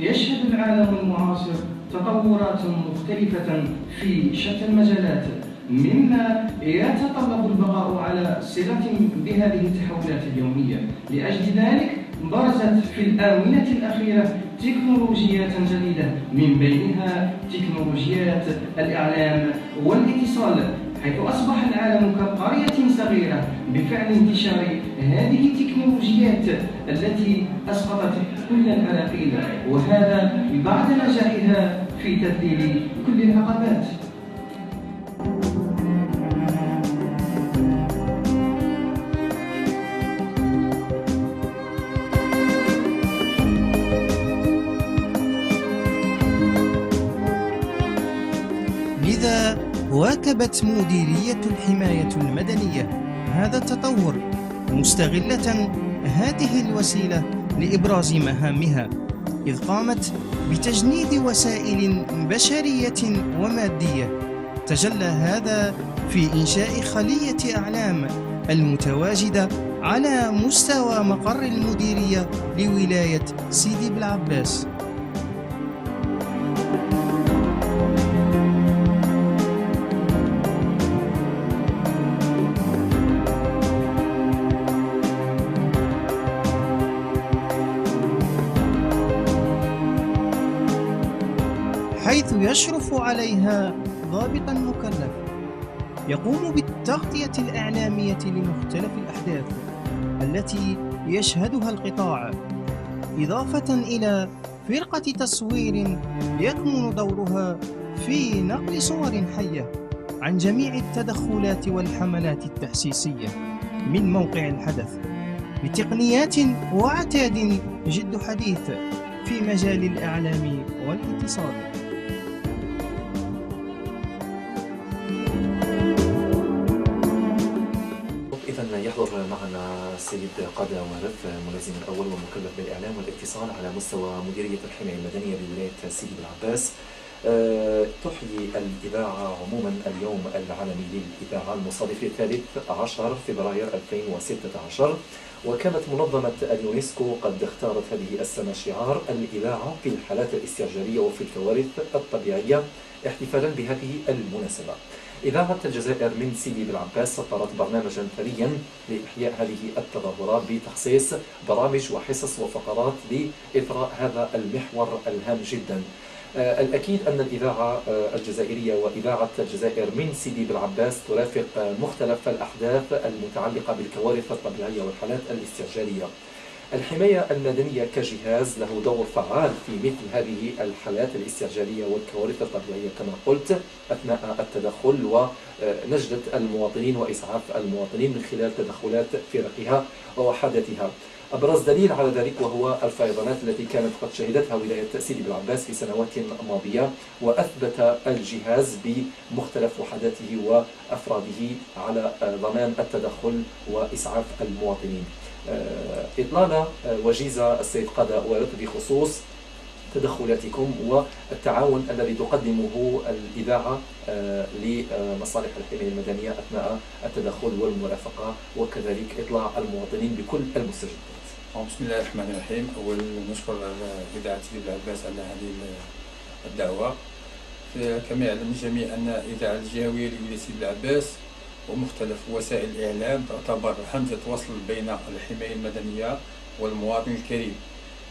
يشهد العالم المعاصر تطورات مختلفة في شتى المجالات، مما يتطلب البقاء على صلة بهذه التحولات اليومية. لأجل ذلك برزت في الآونة الأخيرة تكنولوجيات جديدة، من بينها تكنولوجيات الإعلام والاتصال، حيث أصبح العالم كقرية صغيرة بفعل انتشار هذه التكنولوجيات التي أسقطت كل العراقيل، وهذا بعد نجاحها في تذليل كل العقبات. لذا واكبت مديرية الحماية المدنية هذا التطور، مستغلة هذه الوسيلة لإبراز مهامها، إذ قامت بتجنيد وسائل بشرية ومادية. تجلى هذا في إنشاء خلية أعلام المتواجدة على مستوى مقر المديرية لولاية سيدي بالعباس. حيث يشرف عليها ضابطا مكلف يقوم بالتغطية الإعلامية لمختلف الأحداث التي يشهدها القطاع، إضافة إلى فرقة تصوير يكمن دورها في نقل صور حية عن جميع التدخلات والحملات التحسيسية من موقع الحدث، بتقنيات وعتاد جد حديث في مجال الإعلام والاتصال. إذا يحضر معنا السيد قادة وارث، ملازم الأول ومكلف بالإعلام والاتصال على مستوى مديرية الحماية المدنية بولاية سيدي بالعباس. تحيي الإذاعة عموما اليوم العالمي للإذاعة المصادف 13 فبراير 2016، وكانت منظمة اليونسكو قد اختارت هذه السنة شعار الإذاعة في الحالات الاستعجالية وفي الكوارث الطبيعية احتفالا بهذه المناسبة. إذاعة الجزائر من سيدي بالعباس سطرت برنامجا ثريا لإحياء هذه التظاهرات بتخصيص برامج وحصص وفقرات لإثراء هذا المحور الهام جدا. الأكيد أن الإذاعة الجزائرية وإذاعة الجزائر من سيدي بالعباس ترافق مختلف الأحداث المتعلقة بالكوارث الطبيعية والحالات الاستعجالية. الحماية المدنية كجهاز له دور فعال في مثل هذه الحالات الاستعجالية والكوارث الطبيعية كما قلت أثناء التدخل ونجدة المواطنين وإسعاف المواطنين من خلال تدخلات فرقها ووحداتها. أبرز دليل على ذلك وهو الفيضانات التي كانت قد شهدتها ولاية سيدي بالعباس في سنوات ماضية، وأثبت الجهاز بمختلف وحداته وأفراده على ضمان التدخل وإسعاف المواطنين. إطلالة وجيزة السيد قادة وارث بخصوص تدخلاتكم والتعاون الذي تقدمه الإذاعة لمصالح الحماية المدنية أثناء التدخل والمرافقة، وكذلك إطلاع المواطنين بكل المستجدات. بسم الله الرحمن الرحيم. أولا نشكر إذاعة سيدي بالعباس على هذه الدعوة. كما يعلم الجميع أن الإذاعة الجهوية لولاية سيدي بالعباس ومختلف وسائل الإعلام تعتبر همزة وصل بين الحماية المدنية والمواطن الكريم،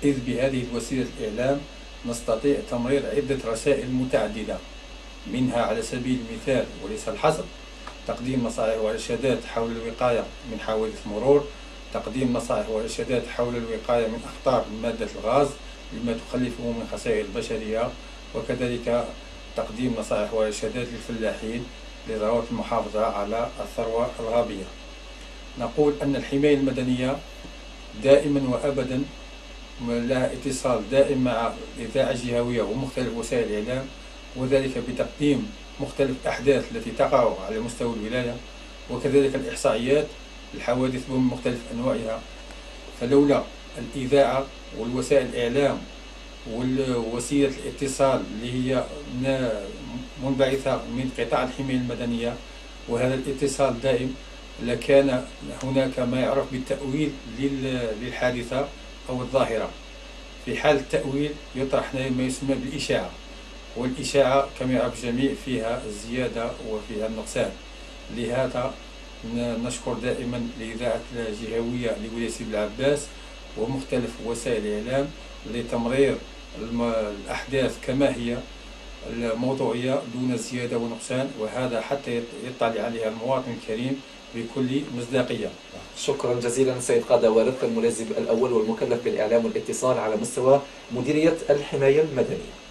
إذ بهذه الوسيلة الإعلام نستطيع تمرير عدة رسائل متعددة، منها على سبيل المثال وليس الحصر تقديم نصائح وإرشادات حول الوقاية من حوادث مرور، تقديم نصائح وإرشادات حول الوقاية من أخطار مادة الغاز لما تخلفه من خسائر البشرية، وكذلك تقديم نصائح وإرشادات للفلاحين لضرورة المحافظة على الثروة الغابية. نقول أن الحماية المدنية دائما وأبدا لها اتصال دائم مع الإذاعة الجهوية ومختلف وسائل الإعلام، وذلك بتقديم مختلف الأحداث التي تقع على مستوى الولاية، وكذلك الإحصائيات الحوادث بمختلف أنواعها. فلولا الإذاعة والوسائل الإعلام ووسيلة الاتصال اللي هي منبعثة من قطاع الحماية المدنية وهذا الاتصال دائم، لكان هناك ما يعرف بالتأويل للحادثة أو الظاهرة. في حال التأويل يطرح ما يسمى بالإشاعة، والإشاعة كما يعرف الجميع فيها الزيادة وفيها النقصان. لهذا نشكر دائما الإذاعة الجهوية لولاية سيدي بلعباس ومختلف وسائل الإعلام لتمرير الأحداث كما هي الموضوعية دون زيادة ونقصان، وهذا حتى يطلع عليها المواطن الكريم بكل مصداقية. شكرا جزيلا سيد قادة وارث، الملازم الأول والمكلف بالإعلام والاتصال على مستوى مديرية الحماية المدنية.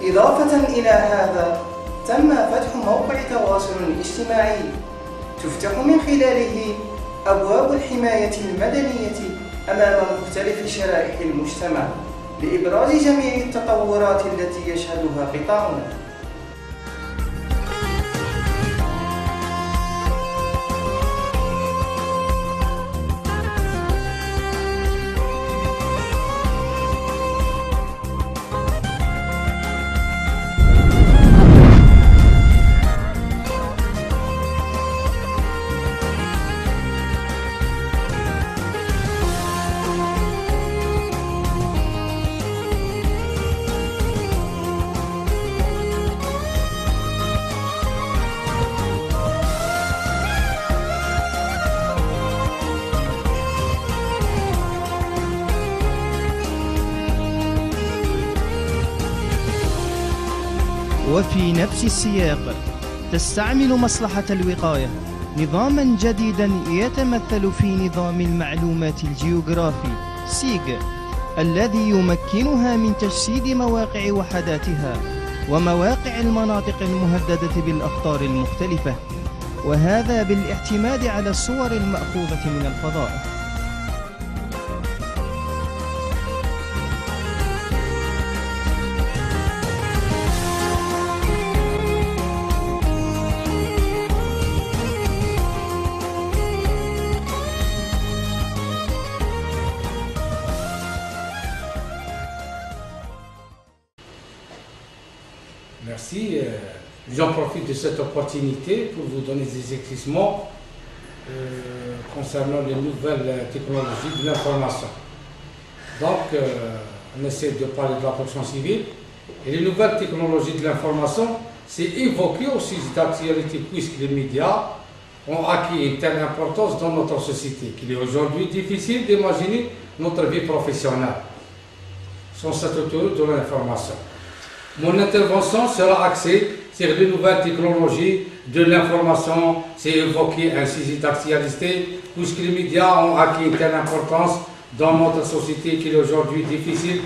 إضافة إلى هذا تم فتح موقع تواصل اجتماعي تفتح من خلاله أبواب الحماية المدنية أمام مختلف شرائح المجتمع لإبراز جميع التطورات التي يشهدها قطاعنا. وفي نفس السياق تستعمل مصلحة الوقاية نظاماً جديداً يتمثل في نظام المعلومات الجيوغرافي سيغ، الذي يمكنها من تجسيد مواقع وحداتها ومواقع المناطق المهددة بالأخطار المختلفة، وهذا بالاعتماد على الصور المأخوذة من الفضاء. Merci. J'en profite de cette opportunité pour vous donner des éclaircissements concernant les nouvelles technologies de l'information. Donc, on essaie de parler de la protection civile. Et les nouvelles technologies de l'information, c'est évoqué aussi d'actualité puisque les médias ont acquis une telle importance dans notre société qu'il est aujourd'hui difficile d'imaginer notre vie professionnelle sans cette autoroute de l'information. Mon intervention sera axée sur les nouvelles technologies de l'information. C'est évoqué un sujet d'actualité puisque les médias ont acquis une telle importance dans notre société qu'il est aujourd'hui difficile.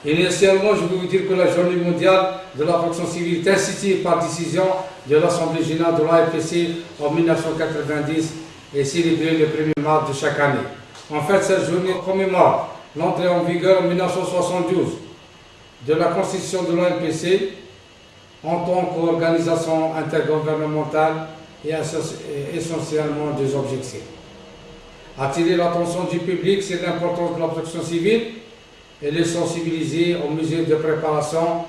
Initialement, je veux vous dire que la journée mondiale de la protection civile est instituée par décision de l'Assemblée générale de l'AFPC en 1990 et célébrée le 1er mars de chaque année. En fait, cette journée commémore l'entrée en vigueur en 1972 de la constitution de l'ONPC en tant qu'organisation intergouvernementale et essentiellement des objectifs. Attirer l'attention du public sur l'importance de la protection civile et les sensibiliser aux mesures de préparation,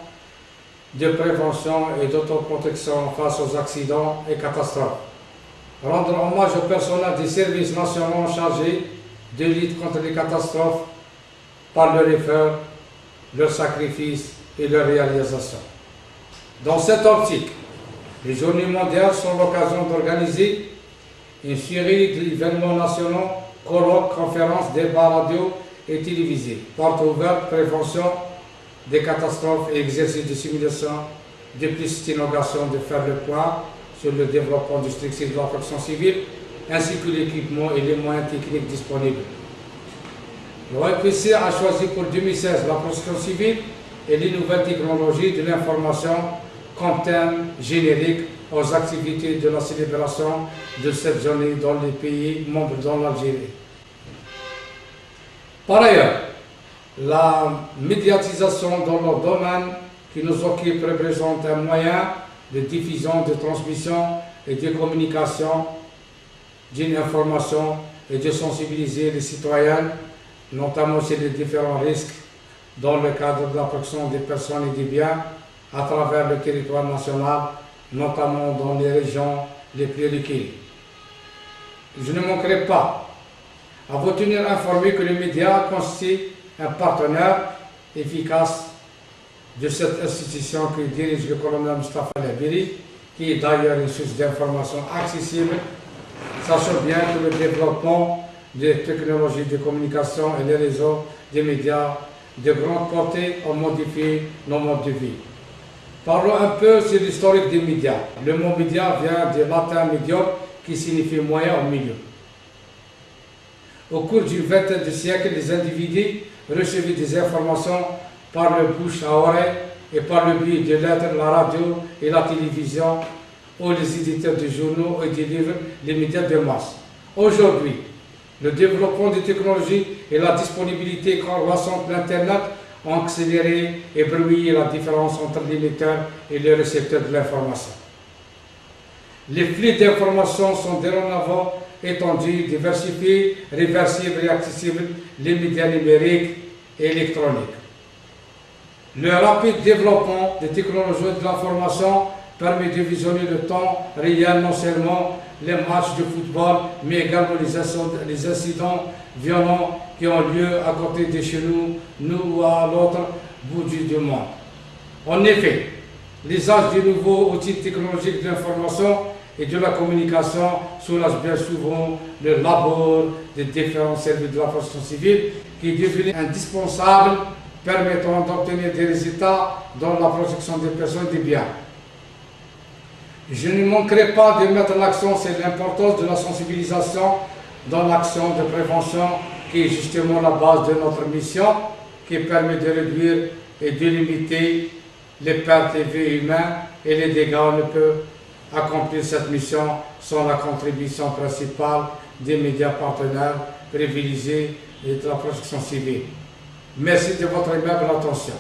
de prévention et d'autoprotection face aux accidents et catastrophes. Rendre hommage au personnel des services nationaux chargés de lutte contre les catastrophes par leur effort, leur sacrifice et leur réalisation. Dans cette optique, les Journées mondiales sont l'occasion d'organiser une série d'événements nationaux, colloques, conférences, débats radio et télévisés, portes ouvertes, prévention des catastrophes et exercices de simulation. De plus, c'est une occasion de faire le point sur le développement du structure de la protection civile ainsi que l'équipement et les moyens techniques disponibles. L'ONPC a choisi pour 2016 la protection civile et les nouvelles technologies de l'information comme thème générique aux activités de la célébration de cette journée dans les pays membres de l'Algérie. Par ailleurs, La médiatisation dans leur domaine qui nous occupe représente un moyen de diffusion, de transmission et de communication d'une information et de sensibiliser les citoyens, notamment sur les différents risques dans le cadre de la protection des personnes et des biens à travers le territoire national, notamment dans les régions les plus reculées. Je ne manquerai pas à vous tenir informé que les médias constituent un partenaire efficace de cette institution que dirige le colonel Moustapha Labiri, qui est d'ailleurs une source d'information accessible, sachant bien que le développement des technologies de communication et les réseaux des médias de grande portée ont modifié nos modes de vie. Parlons un peu sur l'historique des médias. Le mot média vient du latin medium qui signifie moyen au milieu. Au cours du XXe siècle, les individus recevaient des informations par le bouche à oreille et par le biais de lettres, la radio et la télévision, ou les éditeurs de journaux et de livres, les médias de masse. Aujourd'hui, le développement des technologies et la disponibilité croissante de l'Internet ont accéléré et brouillé la différence entre les lecteurs et les récepteurs de l'information. Les flux d'informations sont dorénavant étendus, diversifiés, réversibles et accessibles, les médias numériques et électroniques. Le rapide développement des technologies de l'information permet de visionner le temps réel, non seulement les matchs de football, mais également les incidents violents qui ont lieu à côté de chez nous ou à l'autre bout du monde. En effet, l'usage de nouveaux outils technologiques de l'information et de la communication soulage bien souvent le labeur des différents services de la protection civile qui est devenu indispensable, permettant d'obtenir des résultats dans la protection des personnes et des biens. Je ne manquerai pas de mettre l'accent sur l'importance de la sensibilisation dans l'action de prévention qui est justement la base de notre mission, qui permet de réduire et de limiter les pertes de vies humaines et les dégâts. On ne peut accomplir cette mission sans la contribution principale des médias partenaires privilégiés et de la protection civile. Merci de votre aimable attention.